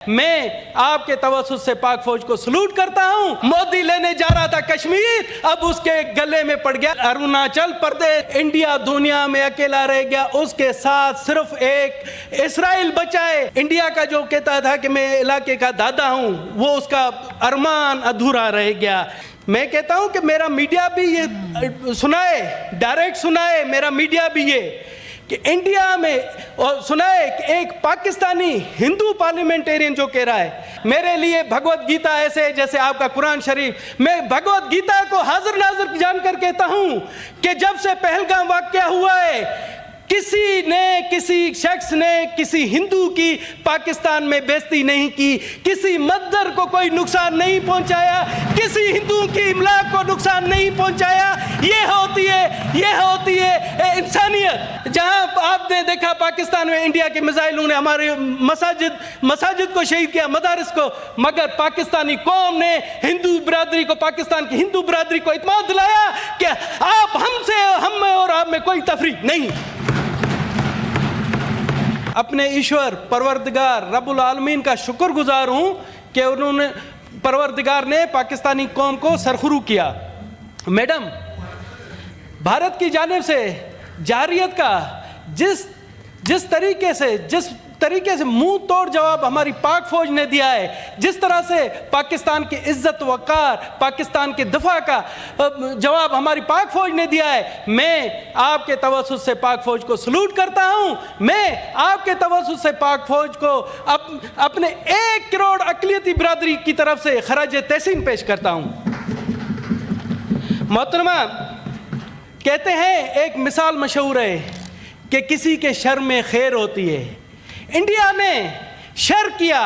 میں آپ کے توسط سے پاک فوج کو سلوٹ کرتا ہوں۔ مودی لینے جا رہا تھا کشمیر، اب اس کے گلے میں پڑ گیا اروناچل پردیش۔ انڈیا دنیا میں اکیلا رہ گیا، اس کے ساتھ صرف ایک اسرائیل بچا ہے۔ انڈیا کا جو کہتا تھا کہ میں علاقے کا دادا ہوں، وہ اس کا ارمان ادھورا رہ گیا۔ میں کہتا ہوں کہ میرا میڈیا بھی یہ سنائے، ڈائریکٹ سنائے میرا میڈیا بھی یہ کہ انڈیا میں سنائے کہ ایک پاکستانی ہندو پارلیمنٹیرین جو کہہ رہا ہے میرے لیے بھگوت گیتا ایسے ہے جیسے آپ کا قرآن شریف۔ میں بھگوت گیتا کو حاضر ناظر جان کر کہتا ہوں کہ جب سے پہلگام واقعہ ہوا ہے، کسی شخص نے کسی ہندو کی پاکستان میں بےزتی نہیں کی، کسی مندر کو کوئی نقصان نہیں پہنچایا، کسی ہندو کی املاک کو نقصان نہیں پہنچایا۔ یہ ہوتی ہے انسانیت۔ جہاں آپ نے دیکھا پاکستان میں انڈیا کے میزائلوں نے ہمارے مساجد کو شہید کیا، مدارس کو، مگر پاکستانی قوم نے ہندو برادری کو، پاکستان کی ہندو برادری کو اعتماد دلایا کہ آپ ہم میں اور آپ میں کوئی تفریق نہیں۔ اپنے ایشور پروردگار رب العالمین کا شکر گزار ہوں کہ پروردگار نے پاکستانی قوم کو سرخرو کیا۔ میڈم، بھارت کی جانب سے جارحیت کا جس طریقے سے منہ توڑ جواب ہماری پاک فوج نے دیا ہے، جس طرح سے پاکستان کی عزت وقار، پاکستان کے دفاع کا جواب ہماری پاک فوج نے دیا ہے، میں آپ کے توسط سے پاک فوج کو سلوٹ کرتا ہوں۔ میں آپ کے توسط سے پاک فوج کو اپنے 1 کروڑ اقلیتی برادری کی طرف سے خراج تحسین پیش کرتا ہوں۔ محترمہ، کہتے ہیں ایک مثال مشہور ہے کہ کسی کے شر میں خیر ہوتی ہے۔ انڈیا نے شر کیا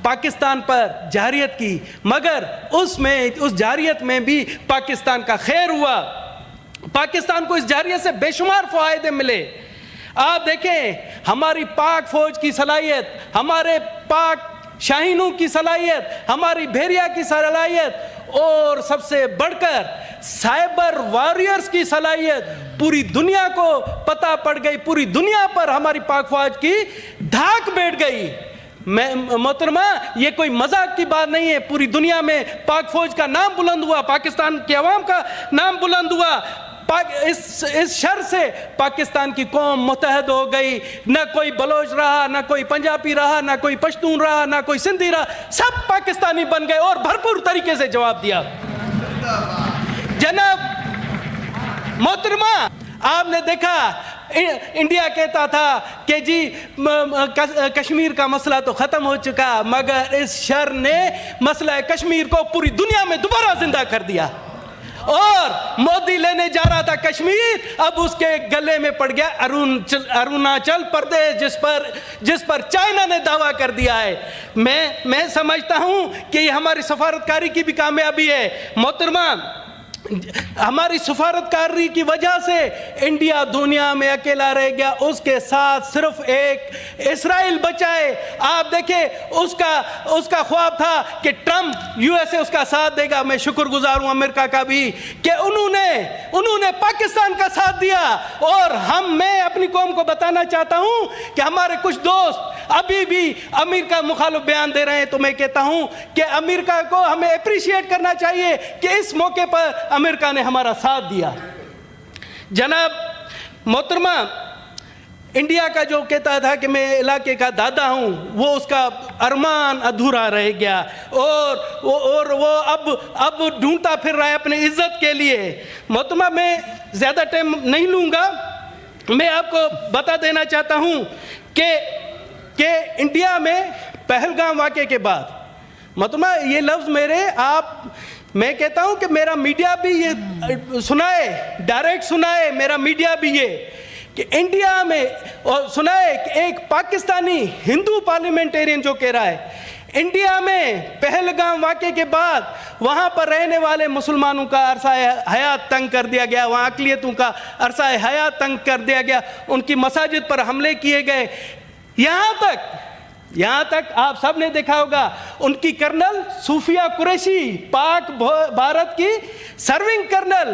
پاکستان پر، جارحیت کی، مگر اس جارحیت میں بھی پاکستان کا خیر ہوا۔ پاکستان کو اس جارحیت سے بے شمار فوائد ملے۔ آپ دیکھیں ہماری پاک فوج کی صلاحیت، ہمارے پاک شاہینوں کی صلاحیت، ہماری بحریہ کی صلاحیت، اور سب سے بڑھ کر سائبر واریئرز کی صلاحیت پوری دنیا کو پتہ پڑ گئی، پوری دنیا پر ہماری پاک فوج کی دھاک بیٹھ گئی۔ محترمہ، یہ کوئی مذاق کی بات نہیں ہے، پوری دنیا میں پاک فوج کا نام بلند ہوا، پاکستان کے عوام کا نام بلند ہوا۔ اس شر سے پاکستان کی قوم متحد ہو گئی، نہ کوئی بلوچ رہا، نہ کوئی پنجابی رہا، نہ کوئی پشتون رہا، نہ کوئی سندھی رہا، سب پاکستانی بن گئے اور بھرپور طریقے سے جواب دیا۔ جناب محترمہ، آپ نے دیکھا انڈیا کہتا تھا کہ جی کشمیر کا مسئلہ تو ختم ہو چکا، مگر اس شر نے مسئلہ کشمیر کو پوری دنیا میں دوبارہ زندہ کر دیا۔ اور مودی لینے جا رہا تھا کشمیر، اب اس کے گلے میں پڑ گیا اروناچل پردیش، جس پر چائنا نے دعویٰ کر دیا ہے۔ میں سمجھتا ہوں کہ یہ ہماری سفارتکاری کی بھی کامیابی ہے۔ محترمہ، ہماری سفارتکاری کی وجہ سے انڈیا دنیا میں اکیلا رہ گیا، اس کے ساتھ صرف ایک اسرائیل بچا ہے۔ آپ دیکھیں اس کا خواب تھا کہ ٹرمپ USA اس کا ساتھ دے گا۔ میں شکر گزار ہوں امریکہ کا بھی کہ انہوں نے پاکستان کا ساتھ دیا۔ اور میں اپنی قوم کو بتانا چاہتا ہوں کہ ہمارے کچھ دوست ابھی بھی امریکہ مخالف بیان دے رہے ہیں، تو میں کہتا ہوں کہ امریکہ کو ہمیں اپریشیٹ کرنا چاہیے کہ اس موقع پر امریکہ نے ہمارا ساتھ دیا۔ جناب محترمہ، انڈیا کا جو کہتا تھا کہ میں علاقے کا دادا ہوں، وہ اس کا ارمان ادھورا رہ گیا، اور وہ اب ڈھونڈتا پھر رہا ہے اپنی عزت کے لیے۔ محترمہ، میں زیادہ ٹائم نہیں لوں گا، میں آپ کو بتا دینا چاہتا ہوں کہ انڈیا میں پہلگام واقعے کے بعد، محترمہ یہ لفظ میں کہتا ہوں کہ میرا میڈیا بھی یہ سنائے، ڈائریکٹ سنائے میرا میڈیا بھی یہ کہ انڈیا میں سنائے کہ ایک پاکستانی ہندو پارلیمنٹیرین جو کہہ رہا ہے انڈیا میں پہلگام واقعے کے بعد وہاں پر رہنے والے مسلمانوں کا عرصہ حیات تنگ کر دیا گیا، وہاں اقلیتوں کا عرصہ حیات تنگ کر دیا گیا، ان کی مساجد پر حملے کیے گئے، یہاں تک آپ سب نے دیکھا ہوگا ان کی کرنل صوفیہ قریشی، پاک بھارت کی سرونگ کرنل،